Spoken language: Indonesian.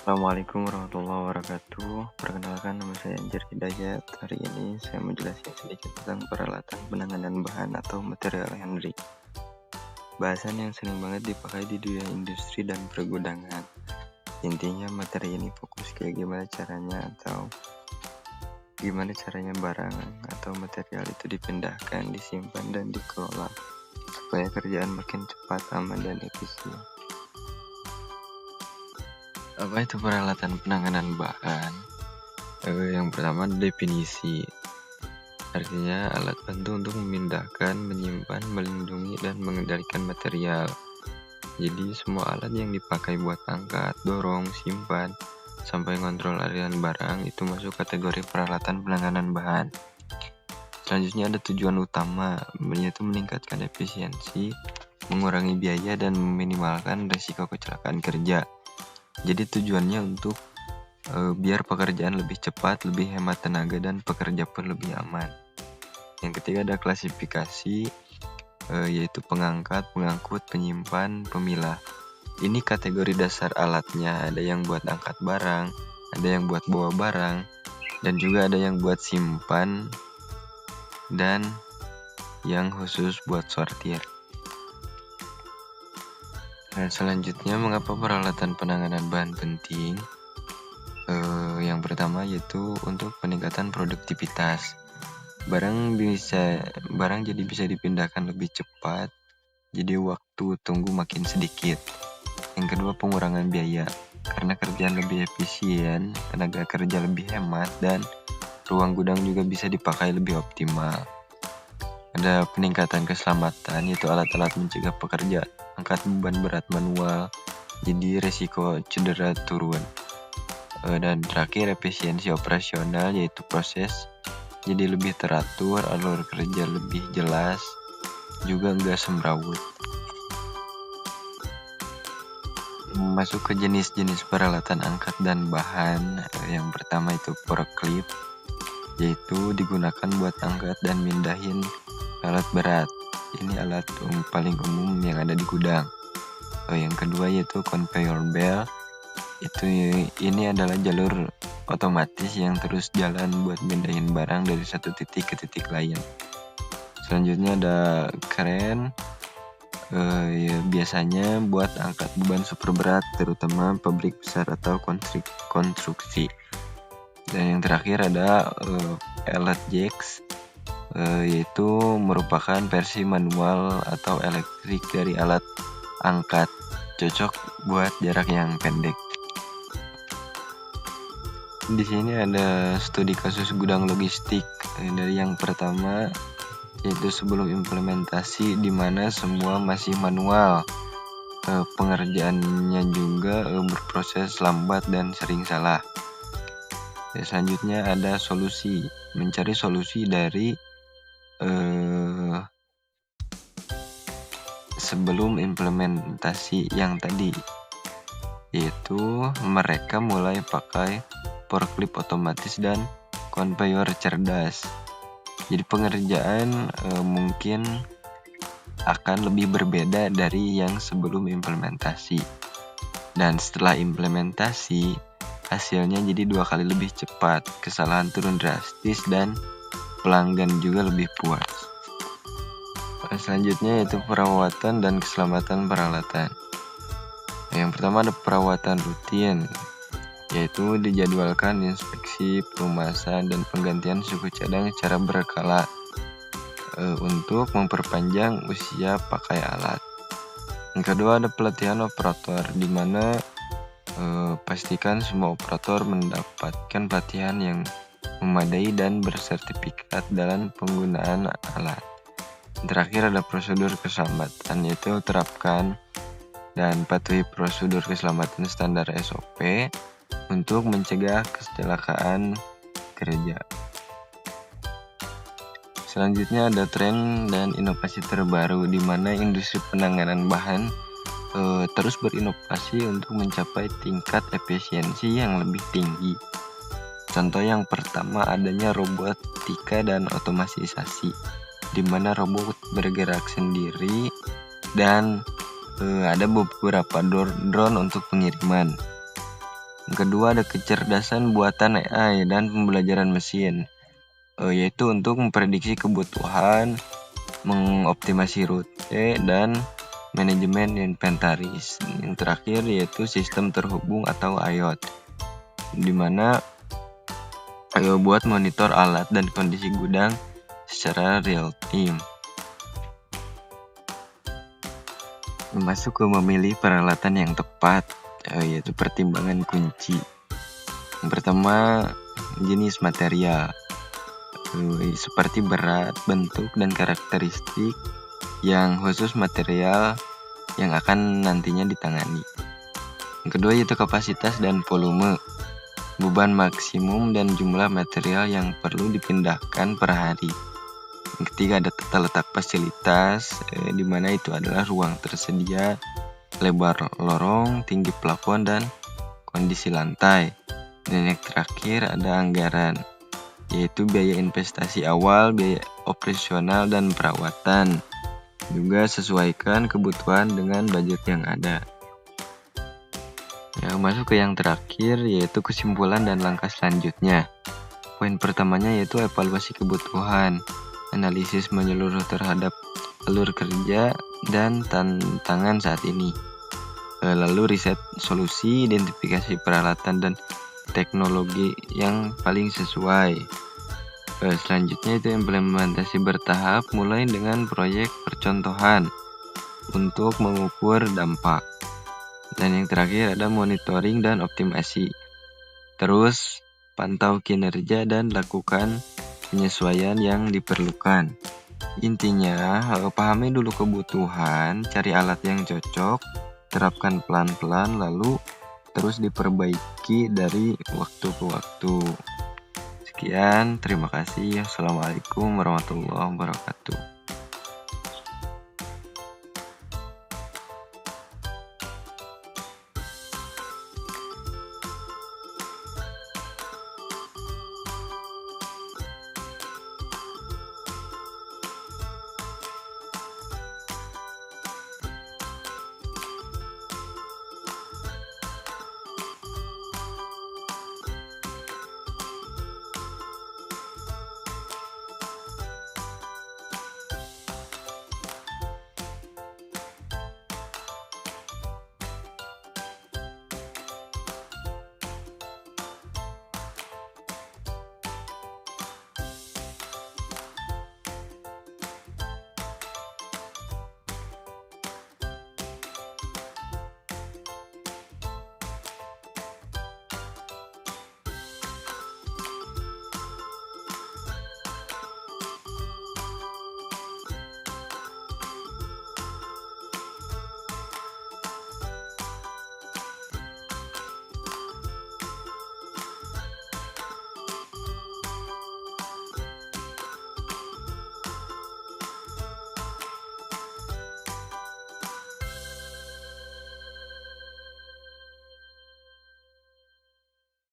Assalamualaikum warahmatullahi wabarakatuh. Perkenalkan, nama saya Anjar Hidayat. Hari ini saya menjelaskan sedikit tentang peralatan penanganan bahan atau material handling. Bahasan yang sering banget dipakai di dunia industri dan pergudangan. Intinya materi ini fokus ke gimana caranya barang atau material itu dipindahkan, disimpan, dan dikelola supaya kerjaan makin cepat, aman, dan efisien. Apa itu peralatan penanganan bahan? Yang pertama, definisi. Artinya alat bantu untuk memindahkan, menyimpan, melindungi, dan mengendalikan material. Jadi semua alat yang dipakai buat angkat, dorong, simpan, sampai ngontrol aliran barang itu masuk kategori peralatan penanganan bahan. Selanjutnya ada tujuan utama, yaitu meningkatkan efisiensi, mengurangi biaya, dan meminimalkan risiko kecelakaan kerja. Jadi tujuannya untuk biar pekerjaan lebih cepat, lebih hemat tenaga, dan pekerja pun lebih aman. Yang ketiga ada klasifikasi, yaitu pengangkat, pengangkut, penyimpan, pemilah. Ini kategori dasar alatnya, ada yang buat angkat barang, ada yang buat bawa barang, dan juga ada yang buat simpan, dan yang khusus buat sortir. Nah, selanjutnya, mengapa peralatan penanganan bahan penting? Yang pertama yaitu untuk peningkatan produktivitas. Barang jadi bisa dipindahkan lebih cepat, jadi waktu tunggu makin sedikit. Yang kedua, pengurangan biaya, karena kerjaan lebih efisien, tenaga kerja lebih hemat, dan ruang gudang juga bisa dipakai lebih optimal. Ada peningkatan keselamatan, yaitu alat-alat mencegah pekerja angkat beban berat manual, jadi resiko cedera turun. Dan terakhir, efisiensi operasional, yaitu proses jadi lebih teratur, alur kerja lebih jelas, juga enggak semrawut. Masuk ke jenis-jenis peralatan angkat dan bahan. Yang pertama itu forklift, yaitu digunakan buat angkat dan mindahin alat berat. Ini alat paling umum yang ada di gudang. Yang kedua yaitu conveyor belt. Ini adalah jalur otomatis yang terus jalan buat mindahin barang dari satu titik ke titik lain. Selanjutnya ada crane. Biasanya buat angkat beban super berat, terutama pabrik besar atau konstruksi. Dan yang terakhir ada pallet jacks, yaitu merupakan versi manual atau elektrik dari alat angkat, cocok buat jarak yang pendek. Di sini ada studi kasus gudang logistik. Dari yang pertama yaitu sebelum implementasi, di mana semua masih manual. Pengerjaannya juga berproses lambat dan sering salah. Selanjutnya ada solusi, mencari solusi dari sebelum implementasi yang tadi, yaitu mereka mulai pakai forklift otomatis dan conveyor cerdas. Jadi pengerjaan mungkin akan lebih berbeda dari yang sebelum implementasi. Dan setelah implementasi, hasilnya jadi 2 kali lebih cepat, kesalahan turun drastis, dan pelanggan juga lebih puas. Selanjutnya yaitu perawatan dan keselamatan peralatan. Yang pertama ada perawatan rutin, yaitu dijadwalkan inspeksi, pelumasan, dan penggantian suku cadang secara berkala untuk memperpanjang usia pakai alat. Yang kedua ada pelatihan operator, di mana pastikan semua operator mendapatkan pelatihan yang memadai dan bersertifikat dalam penggunaan alat. Terakhir ada prosedur keselamatan, yaitu terapkan dan patuhi prosedur keselamatan standar SOP untuk mencegah kecelakaan kerja. Selanjutnya ada tren dan inovasi terbaru, di mana industri penanganan bahan terus berinovasi untuk mencapai tingkat efisiensi yang lebih tinggi. Contoh yang pertama adanya robotika dan otomatisasi, di mana robot bergerak sendiri dan ada beberapa drone untuk pengiriman. Yang kedua ada kecerdasan buatan AI dan pembelajaran mesin, yaitu untuk memprediksi kebutuhan, mengoptimasi rute, dan manajemen inventaris. Yang terakhir yaitu sistem terhubung atau IoT, di mana buat monitor alat dan kondisi gudang secara real time. Masuk ke memilih peralatan yang tepat, yaitu pertimbangan kunci. Yang pertama, jenis material, seperti berat, bentuk, dan karakteristik yang khusus material yang akan nantinya ditangani. Yang kedua yaitu kapasitas dan volume, beban maksimum dan jumlah material yang perlu dipindahkan per hari. Yang ketiga ada tata letak fasilitas, di mana itu adalah ruang tersedia, lebar lorong, tinggi plafon, dan kondisi lantai. Dan yang terakhir ada anggaran, yaitu biaya investasi awal, biaya operasional, dan perawatan. Juga sesuaikan kebutuhan dengan budget yang ada. Ya, masuk ke yang terakhir yaitu kesimpulan dan langkah selanjutnya. Poin pertamanya yaitu evaluasi kebutuhan, analisis menyeluruh terhadap alur kerja dan tantangan saat ini. Lalu riset solusi, identifikasi peralatan dan teknologi yang paling sesuai. Selanjutnya itu implementasi bertahap, mulai dengan proyek percontohan untuk mengukur dampak. Dan yang terakhir ada monitoring dan optimasi. Terus pantau kinerja dan lakukan penyesuaian yang diperlukan. Intinya, pahami dulu kebutuhan, cari alat yang cocok, terapkan pelan-pelan, lalu terus diperbaiki dari waktu ke waktu. Sekian, terima kasih. Assalamualaikum warahmatullahi wabarakatuh.